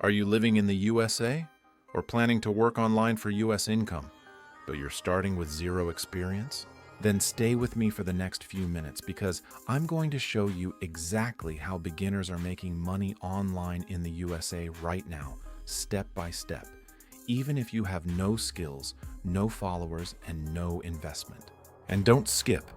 Are you living in the USA or planning to work online for US income, but you're starting with zero experience? Then stay with me for the next few minutes because I'm going to show you exactly how beginners are making money online in the USA right now, step by step, even if you have no skills, no followers, and no investment. And don't skip.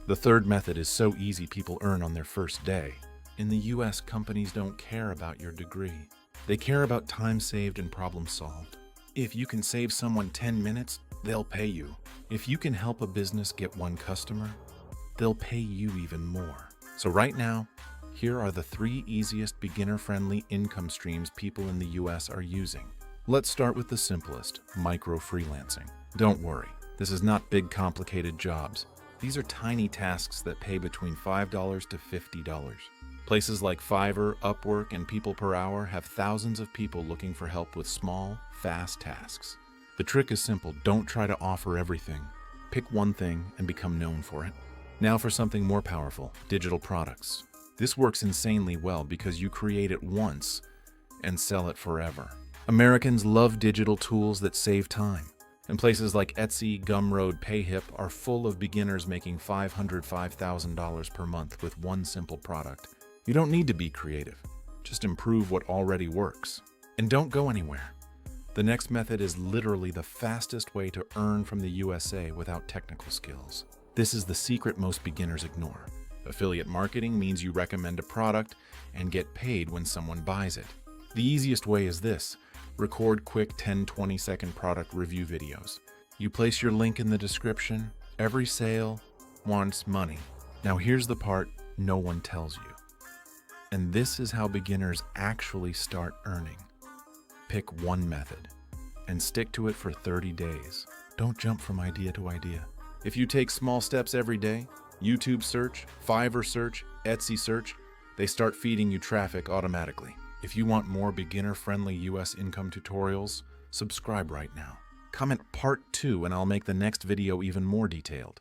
The third method is so easy people earn on their first day. In the US, companies don't care about your degree. They care about time saved and problem solved. If you can save someone 10 minutes, they'll pay you. If you can help a business get one customer, they'll pay you even more. So right now, here are the 3 easiest beginner-friendly income streams people in the US are using. Let's start with the simplest, micro-freelancing. Don't worry, this is not big complicated jobs. These are tiny tasks that pay between $5 to $50. Places like Fiverr, Upwork, and People Per Hour have thousands of people looking for help with small, fast tasks. The trick is simple. Don't try to offer everything. Pick one thing and become known for it. Now for something more powerful, digital products. This works insanely well because you create it once and sell it forever. Americans love digital tools that save time. And places like Etsy, Gumroad, Payhip are full of beginners making $505,000 per month with one simple product. You don't need to be creative. Just improve what already works. And don't go anywhere. The next method is literally the fastest way to earn from the USA without technical skills. This is the secret most beginners ignore. Affiliate marketing means you recommend a product and get paid when someone buys it. The easiest way is this: record quick 10-20 second product review videos. You place your link in the description. Every sale wants money. Now here's the part no one tells you. And this is how beginners actually start earning. Pick one method and stick to it for 30 days. Don't jump from idea to idea. If you take small steps every day, YouTube search, Fiverr search, Etsy search, they start feeding you traffic automatically. If you want more beginner-friendly US income tutorials, subscribe right now. Comment part 2 and I'll make the next video even more detailed.